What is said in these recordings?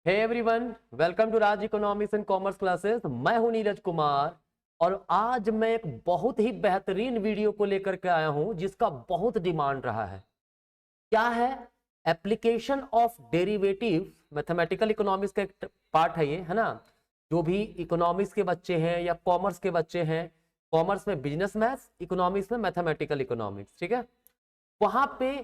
Hey everyone, welcome to Raj economics and commerce classes. मैं हूं नीरज कुमार और आज मैं एक बहुत ही बेहतरीन वीडियो को लेकर के आया हूं जिसका बहुत डिमांड रहा है। क्या है? Application of derivative. Mathematical economics का एक पार्ट है ये, है ना। जो भी इकोनॉमिक्स के बच्चे हैं या कॉमर्स के बच्चे हैं, कॉमर्स में बिजनेस मैथ्स, इकोनॉमिक्स में मैथमेटिकल इकोनॉमिक्स, ठीक है। वहां पे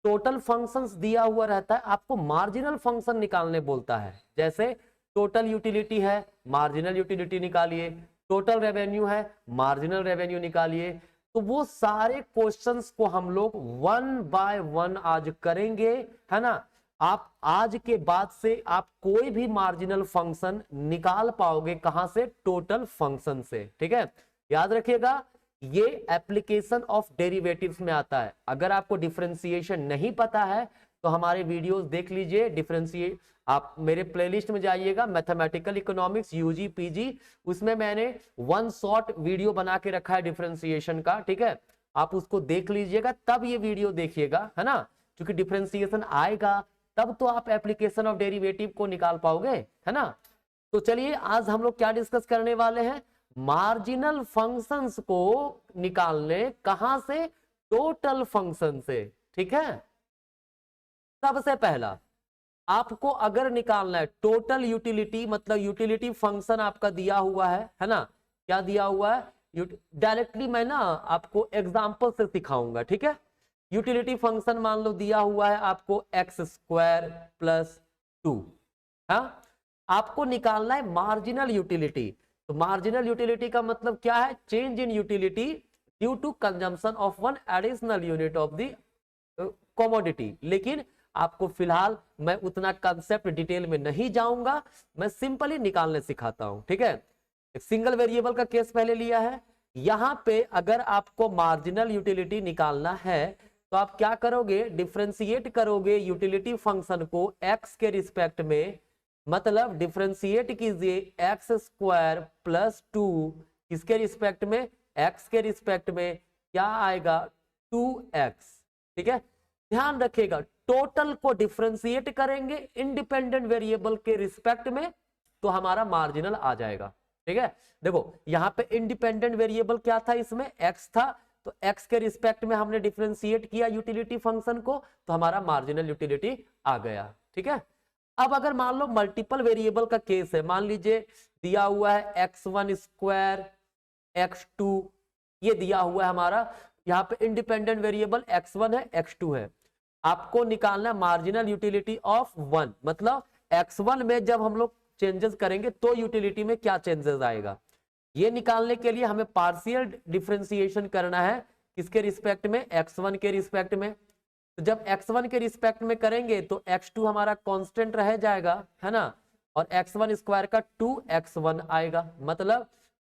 टोटल फंक्शंस दिया हुआ रहता है, आपको मार्जिनल फंक्शन निकालने बोलता है। जैसे टोटल यूटिलिटी है, मार्जिनल यूटिलिटी निकालिए। टोटल रेवेन्यू है, मार्जिनल रेवेन्यू निकालिए। तो वो सारे क्वेश्चंस को हम लोग वन बाय वन आज करेंगे, है ना। आप आज के बाद से आप कोई भी मार्जिनल फंक्शन निकाल पाओगे, कहां से? टोटल फंक्शन से, ठीक है। याद रखिएगा, ये एप्लीकेशन ऑफ डेरिवेटिव्स में आता है। अगर आपको डिफरेंशिएशन नहीं पता है तो हमारे वीडियोस देख लीजिए। डिफरेंशिएट आप मेरे प्लेलिस्ट में जाइएगा, मैथमेटिकल इकोनॉमिक्स यूजी पीजी, उसमें मैंने वन शॉट वीडियो बना के रखा है डिफरेंशिएशन का, ठीक है। आप उसको देख लीजिएगा, तब ये वीडियो देखिएगा, है ना। क्योंकि डिफरेंशिएशन आएगा तब तो आप एप्लीकेशन ऑफ डेरिवेटिव को निकाल पाओगे, है ना। तो चलिए आज हम लोग क्या डिस्कस करने वाले हैं? मार्जिनल फंक्शंस को निकालने, कहां से? टोटल फंक्शन से, ठीक है। सबसे पहला आपको अगर निकालना है टोटल यूटिलिटी, मतलब यूटिलिटी फंक्शन आपका दिया हुआ है ना। क्या दिया हुआ है? डायरेक्टली मैं ना आपको एग्जांपल से सिखाऊंगा, ठीक है। यूटिलिटी फंक्शन मान लो दिया हुआ है आपको एक्स स्क्वायर प्लस 2। हाँ, आपको निकालना है मार्जिनल यूटिलिटी। तो मार्जिनल यूटिलिटी का मतलब क्या है? Change in utility due to consumption of one additional unit of the commodity. लेकिन आपको फिलहाल मैं उतना कंसेप्ट डिटेल में नहीं जाऊंगा, मैं सिंपली निकालने सिखाता हूं, ठीक है। एक सिंगल वेरिएबल का केस पहले लिया है। यहां पे अगर आपको मार्जिनल यूटिलिटी निकालना है तो आप क्या करोगे? डिफरेंशिएट करोगे यूटिलिटी फंक्शन को एक्स के रिस्पेक्ट में। मतलब डिफरेंशिएट कीजिए एक्स स्क्वायर प्लस 2 किसके रिस्पेक्ट में? एक्स के रिस्पेक्ट में। क्या आएगा? 2x, ठीक है। ध्यान रखिएगा, टोटल को डिफरेंशिएट करेंगे इंडिपेंडेंट वेरिएबल के रिस्पेक्ट में तो हमारा मार्जिनल आ जाएगा, ठीक है। देखो यहां पे इंडिपेंडेंट वेरिएबल क्या था? इसमें x था, तो x के रिस्पेक्ट में हमने डिफरेंशिएट किया यूटिलिटी फंक्शन को, तो हमारा मार्जिनल यूटिलिटी आ गया, ठीक है। अब अगर मान लो मल्टीपल वेरिएबल का केस है, मान लीजिए दिया हुआ है x1 स्क्वायर x2, ये दिया हुआ है हमारा। यहाँ पे इंडिपेंडेंट वेरिएबल x1 है, x2 है। आपको निकालना मार्जिनल यूटिलिटी ऑफ 1, मतलब x1 में जब हम लोग चेंजेस करेंगे तो यूटिलिटी में क्या चेंजेस आएगा, ये निकालने के लिए हमें पार्शियल डिफरेंशिएशन करना है। किसके रिस्पेक्ट में? x1 के रिस्पेक्ट में। तो जब x1 के रिस्पेक्ट में करेंगे तो x2 हमारा कांस्टेंट रह जाएगा, है ना। और x1 स्क्वायर का 2x1 आएगा, मतलब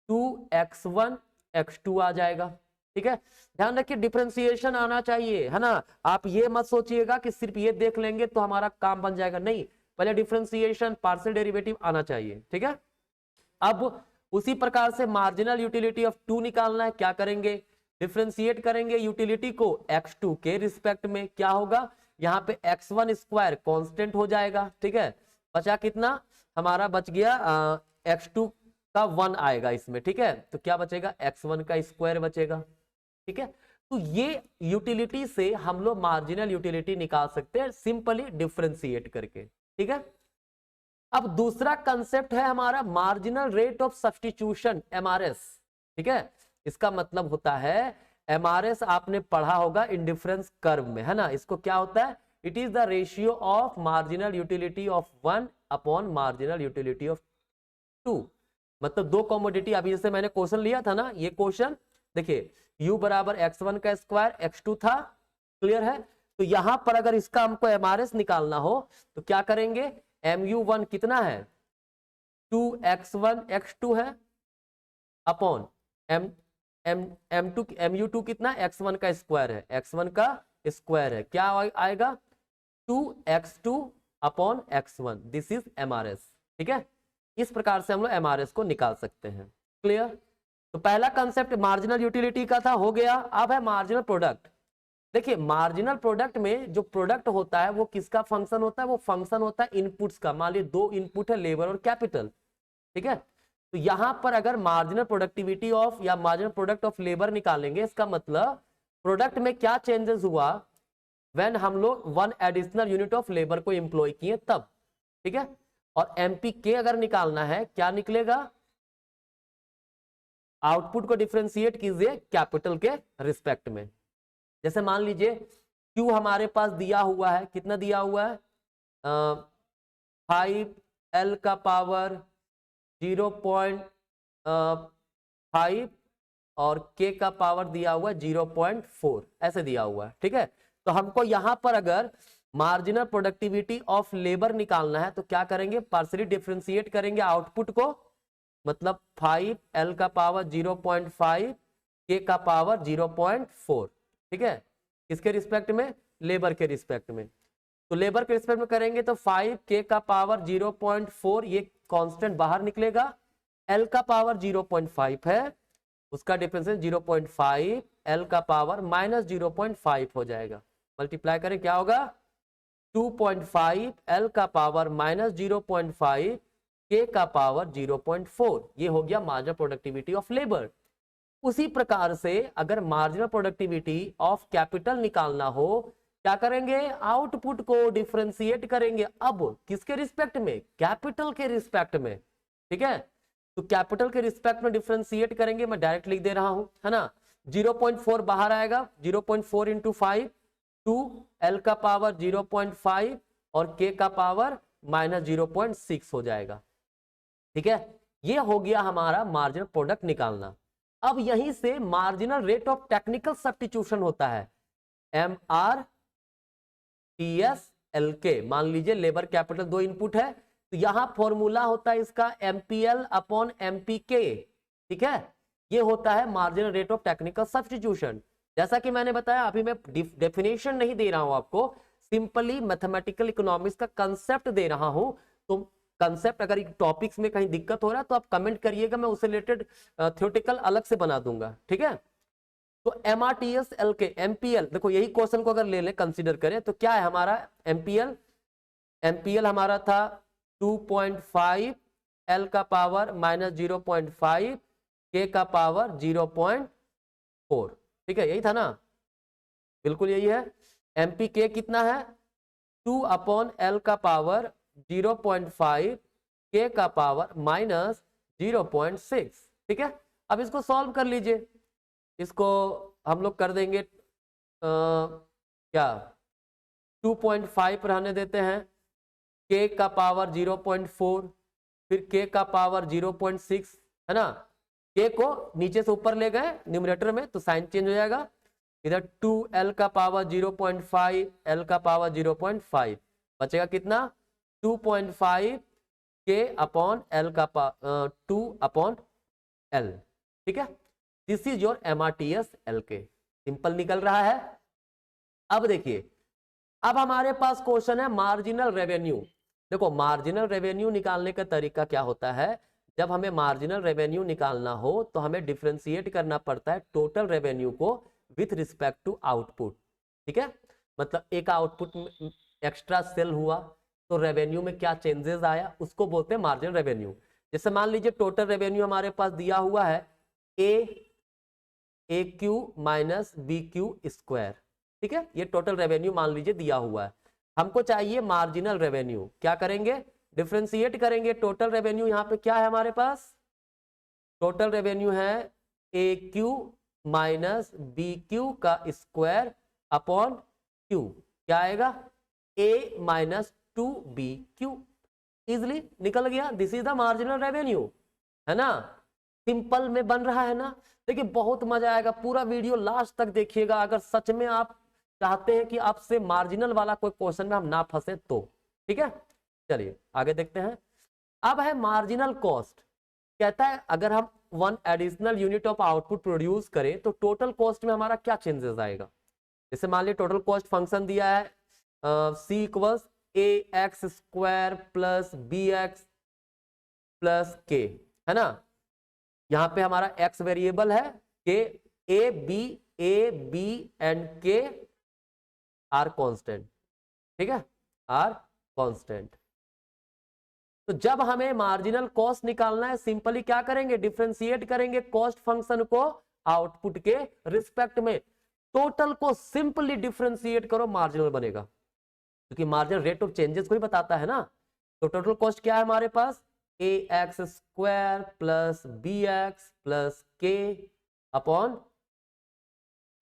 2x1 x2 आ जाएगा, ठीक है। ध्यान रखिए डिफरेंशिएशन आना चाहिए, है ना। आप ये मत सोचिएगा कि सिर्फ ये देख लेंगे तो हमारा काम बन जाएगा, नहीं। पहले डिफरेंशिएशन, पार्शियल डेरिवेटिव आना चाहिए, ठीक है। अब उसी प्रकार से मार्जिनल यूटिलिटी ऑफ 2 निकालना है। क्या करेंगे? डिफरेंशिएट करेंगे यूटिलिटी को x2 के रिस्पेक्ट में। क्या होगा? यहाँ पे x1 स्क्वायर कांस्टेंट हो जाएगा, ठीक है। बचा कितना? हमारा बच गया x2 का 1 आएगा इसमें, ठीक है। तो क्या बचेगा? x1 का स्क्वायर बचेगा, ठीक है। तो ये यूटिलिटी से हम लोग मार्जिनल यूटिलिटी निकाल सकते हैं सिंपली डिफरेंशिएट करके, ठीक है। अब दूसरा कंसेप्ट है हमारा marginal rate of substitution, MRS, ठीक है। इसका मतलब होता है एमआरएस, आपने पढ़ा होगा इंडिफरेंस कर्व में, है ना। इसको क्या होता है? It is the ratio of marginal utility of 1 upon marginal utility of 2। मतलब दो कमोडिटी, अभी जैसे मैंने क्वेश्चन लिया था ना, ये क्वेश्चन देखिए u बराबर x1 का स्क्वायर x2 था, क्लियर है। तो यहां पर अगर इसका हमको एमआरएस निकालना हो तो क्या करेंगे? mu1 कितना है? 2x1 x2 है, अपॉन mu2 कितना? x1 का स्क्वायर है, x1 का स्क्वायर है। क्या आएगा? 2x2 upon x1। This is MRS, ठीक है। इस प्रकार से हम लोग एमआरएस को निकाल सकते हैं, क्लियर। तो पहला कंसेप्ट मार्जिनल यूटिलिटी का था, हो गया। अब है मार्जिनल प्रोडक्ट। देखिए मार्जिनल प्रोडक्ट में जो प्रोडक्ट होता है वो किसका फंक्शन होता है, वो फंक्शन होता है इनपुट्स का। मान लीजिए दो इनपुट है, लेबर और कैपिटल, ठीक है। तो यहां पर अगर मार्जिनल प्रोडक्टिविटी ऑफ या मार्जिनल प्रोडक्ट ऑफ लेबर निकालेंगे, इसका मतलब प्रोडक्ट में क्या चेंजेस हुआ व्हेन हम लोग one additional unit of labour को एम्प्लॉय किए तब, ठीक है। और एमपी के अगर निकालना है, क्या निकलेगा, आउटपुट को डिफरेंशिएट कीजिए कैपिटल के रिस्पेक्ट में। जैसे मान लीजिए क्यू हमारे पास दिया हुआ है, कितना दिया हुआ है, 5 L का पावर 0.5 और K का पावर दिया हुआ है 0.4, ऐसे दिया हुआ है, ठीक है। तो हमको यहां पर अगर मार्जिनल प्रोडक्टिविटी ऑफ लेबर निकालना है तो क्या करेंगे, पार्शियली डिफरेंशिएट करेंगे आउटपुट को, मतलब 5L का पावर 0.5, K का पावर 0.4, ठीक है। किसके रिस्पेक्ट में, लेबर के रिस्पेक्ट में। तो लेबर के रिस्पेक्ट में करेंगे तो 5K का पावर 0.4, ये कांस्टेंट बाहर निकलेगा, L का पावर 0.5 है, उसका डिफरेंस 0.5, L का पावर माइनस 0.5 हो जाएगा, मल्टीप्लाई करें क्या होगा, 2.5 L का पावर माइनस 0.5, K का पावर 0.4, ये हो गया मार्जिनल प्रोडक्टिविटी ऑफ लेबर। उसी प्रकार से अगर मार्जिनल प्रोडक्टिविटी ऑफ कैपिटल निकालना हो, क्या करेंगे, आउटपुट को डिफरेंशिएट करेंगे, अब किसके रिस्पेक्ट में, कैपिटल के रिस्पेक्ट में, ठीक है। तो कैपिटल के रिस्पेक्ट में डिफरेंशिएट करेंगे, मैं डायरेक्ट लिख दे रहा हूं, है ना। 0.4 बाहर आएगा, 0.4 इंटू 5, 2 L का पावर 0.5 और K का पावर माइनस 0.6 हो जाएगा, ठीक है। ये हो गया हमारा मार्जिनल प्रोडक्ट निकालना। अब यहीं से marginal rate of technical substitution होता है, MRTSLK। मान लीजिए लेबर कैपिटल दो इनपुट है, तो यहां फॉर्मूला होता है इसका MPL अपॉन MPK, ठीक है। ये होता है marginal rate of technical substitution. जैसा कि मैंने बताया, अभी मैं डेफिनेशन नहीं दे रहा हूं आपको, सिंपली मैथमेटिकल इकोनॉमिक्स का कंसेप्ट दे रहा हूं। तो कंसेप्ट अगर टॉपिक्स में कहीं दिक्कत हो रहा है तो आप कमेंट करिएगा, मैं उससे रिलेटेड थ्योरेटिकल अलग से बना दूंगा, ठीक है। तो MRTSLK MPL, देखो यही क्वेश्चन को अगर ले लें, कंसीडर करें, तो क्या है हमारा MPL हमारा था 2.5, L का पावर माइनस 0.5, K का पावर 0.4, ठीक है, यही था ना, बिल्कुल यही है। MPK कितना है, 2 अपॉन L का पावर 0.5, K का पावर माइनस 0.6, ठीक है। अब इसको सॉल्व कर लीजिए, इसको हम लोग कर देंगे क्या, 2.5 रहने देते हैं, K का पावर 0.4, फिर K का पावर 0.6, है ना। K को नीचे से ऊपर ले गए न्यूमरेटर में तो साइन चेंज हो जाएगा, इधर 2L का पावर 0.5, L का पावर 0.5, बचेगा कितना, 2.5 K अपॉन L का 2 अपॉन L, ठीक है। This is your MRTSLK, simple निकल रहा है। अब देखिए, अब हमारे पास क्वेश्चन है मार्जिनल रेवेन्यू। देखो मार्जिनल रेवेन्यू निकालने का तरीका क्या होता है, जब हमें मार्जिनल रेवेन्यू निकालना हो तो हमें डिफरेंशिएट करना पड़ता है टोटल रेवेन्यू को विथ रिस्पेक्ट टू आउटपुट, ठीक है। मतलब एक आउटपुट एक्स्ट्रा सेल हुआ तो रेवेन्यू में क्या चेंजेस आया, उसको बोलते हैं मार्जिनल रेवेन्यू। जैसे मान लीजिए टोटल रेवेन्यू हमारे पास दिया हुआ है AQ माइनस BQ स्क्वायर, ठीक है, ये टोटल रेवेन्यू मान लीजिए दिया हुआ है। हमको चाहिए मार्जिनल रेवेन्यू, क्या करेंगे, डिफरेंशिएट करेंगे टोटल रेवेन्यू। यहाँ पे क्या है हमारे पास, टोटल रेवेन्यू है AQ माइनस BQ का स्क्वायर अपॉन Q, क्या आएगा, A माइनस 2BQ, इजिली निकल गया, this is the marginal revenue, है ना। सिंपल में बन रहा है ना। देखिए बहुत मजा आएगा, पूरा वीडियो लास्ट तक देखिएगा, अगर सच में आप चाहते हैं कि आपसे मार्जिनल वाला कोई क्वेश्चन में हम ना फंसे तो, ठीक है। चलिए आगे देखते हैं। अब है मार्जिनल कॉस्ट, कहता है अगर हम one additional unit of output produce करें तो टोटल कॉस्ट में हमारा क्या चेंजेस आएगा। जैसे मान लीजिए टोटल कॉस्ट फंक्शन दिया है C equals AX square plus BX plus K, है ना। यहाँ पे हमारा X वेरिएबल है, K A B and K are constant, ठीक है, आर कांस्टेंट। तो जब हमें मार्जिनल कॉस्ट निकालना है, सिंपली क्या करेंगे, डिफरेंशिएट करेंगे कॉस्ट फंक्शन को आउटपुट के रिस्पेक्ट में। टोटल को सिंपली डिफरेंशिएट करो, मार्जिनल बनेगा, क्योंकि मार्जिनल रेट ऑफ चेंजेस को ही बताता है ना। तो टोटल कॉस्ट क्या है हमारे पास, a x square plus b x plus k upon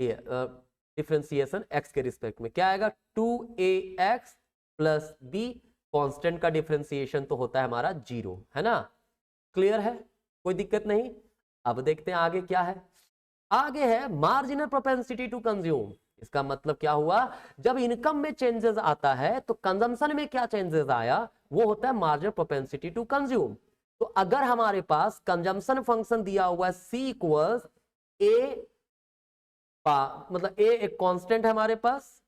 differentiation x के रिस्पेक्ट में क्या आएगा, 2ax प्लस बी, कांस्टेंट का डिफरेंशिएशन तो होता है हमारा 0, है ना। क्लियर है, कोई दिक्कत नहीं। अब देखते हैं आगे क्या है। आगे है मार्जिनल प्रोपेंसिटी टू कंज्यूम। इसका मतलब क्या हुआ, जब इनकम में चेंजेस आता है तो कंजम्पशन में क्या चेंजेस आया, वो होता है मार्जिनल प्रोपेंसिटी टू कंज्यूम। तो अगर हमारे पास कंजम्पशन फंक्शन दिया हुआ है सी इक्वल्स ए, मतलब ए एक कांस्टेंट है हमारे पास,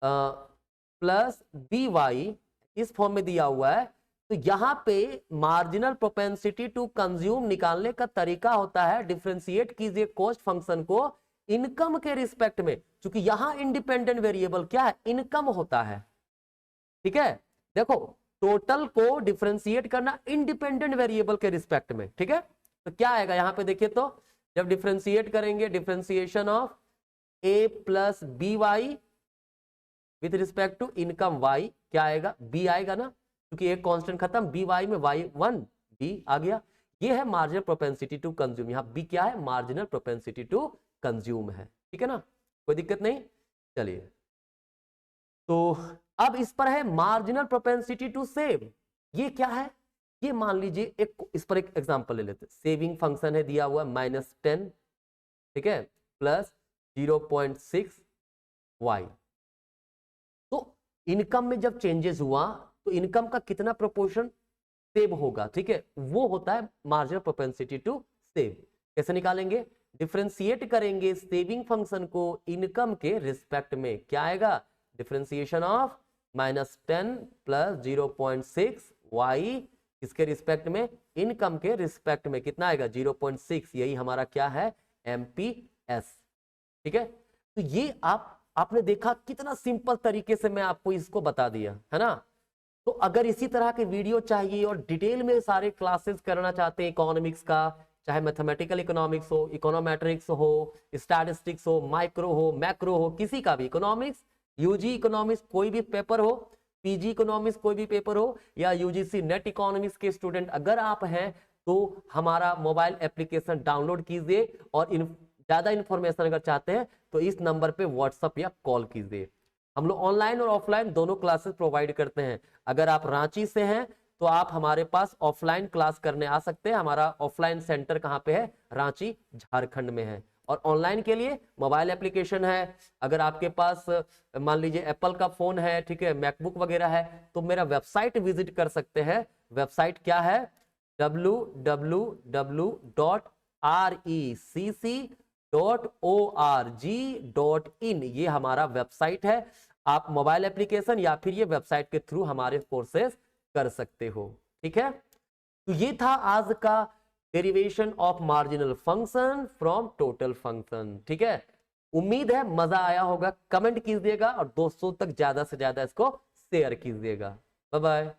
प्लस बी वाई इस फॉर्म में दिया हुआ है, तो यहां पे मार्जिनल प्रोपेंसिटी टू कंज्यूम निकालने का तरीका होता है, डिफरेंशिएट कीजिए कॉस्ट फंक्शन को इनकम के रिस्पेक्ट में, क्योंकि यहां इंडिपेंडेंट वेरिएबल क्या है, इनकम होता है, ठीक है। देखो टोटल को डिफरेंशिएट करना इंडिपेंडेंट वेरिएबल के रिस्पेक्ट में, ठीक है। तो क्या आएगा यहां पे देखिए, तो जब डिफरेंशिएट करेंगे, differentiation of A plus B Y with respect to income Y, क्या आएगा, बी आएगा ना, क्योंकि एक कांस्टेंट खत्म, बी वाई में वाई 1 बी आ गया। ये है मार्जिनल प्रोपेंसिटी टू कंज्यूम, यहां बी क्या है, मार्जिनल प्रोपेंसिटी टू कंज्यूम है, ठीक है ना, कोई दिक्कत नहीं। चलिए, तो अब इस पर है मार्जिनल प्रोपेंसिटी टू सेव। ये क्या है, ये मान लीजिए एक, इस पर एक एग्जांपल ले लेते हैं। सेविंग फंक्शन है दिया हुआ -10, ठीक है, प्लस 0.6 वाई। तो इनकम में जब चेंजेस हुआ तो इनकम का कितना प्रोपोर्शन सेव होगा, ठीक है, वो होता है मार्जिनल प्रोपेंसिटी टू सेव। कैसे निकालेंगे, डिफरेंशिएट करेंगे सेविंग फंक्शन को इनकम के रिस्पेक्ट में, क्या आएगा, डिफरेंशिएशन ऑफ -10 प्लस 0.6 वाई, इसके रिस्पेक्ट में, इनकम के रिस्पेक्ट में कितना आएगा, 0.6, यही हमारा क्या है, एमपीएस, ठीक है। तो ये आपने देखा कितना सिंपल तरीके से मैं आपको इसको बता दिया, है ना। तो अगर इसी तरह के वीडियो चाहिए और डिटेल में सारे क्लासेस करना चाहते हैं इकोनॉमिक्स का, चाहे मैथमेटिकल इकोनॉमिक्स हो, इकोनोमेट्रिक्स हो, स्टैटिस्टिक्स हो, माइक्रो हो, मैक्रो हो, किसी का भी इकोनॉमिक्स, यूजी इकोनॉमिक्स कोई भी पेपर हो, पीजी इकोनॉमिक्स कोई भी पेपर हो, या यूजीसी नेट इकोनॉमिक्स के स्टूडेंट अगर आप हैं, तो हमारा मोबाइल एप्लीकेशन डाउनलोड कीजिए, और ज्यादा इंफॉर्मेशन अगर चाहते हैं तो इस नंबर पे व्हाट्सएप या कॉल कीजिए। हम लोग ऑनलाइन और ऑफलाइन दोनों क्लासेस प्रोवाइड करते हैं। अगर आप रांची से हैं तो आप हमारे पास ऑफलाइन क्लास करने आ सकते हैं। हमारा ऑफलाइन सेंटर कहाँ पे है, रांची झारखंड में है। और ऑनलाइन के लिए मोबाइल एप्लीकेशन है, अगर आपके पास मान लीजिए एप्पल का फोन है, ठीक है, मैकबुक वगैरह है, तो मेरा वेबसाइट विजिट कर सकते हैं। वेबसाइट क्या है, www.recc.org.in, ये हमारा वेबसाइट है। आप मोबाइल एप्लीकेशन या फिर ये वेबसाइट के थ्रू हमारे कोर्सेज कर सकते हो, ठीक है। तो ये था आज का derivation of marginal function from total function, ठीक है। उम्मीद है मजा आया होगा, कमेंट कीजिएगा और दोस्तों तक ज्यादा से ज्यादा इसको शेयर कीजिएगा। Bye bye.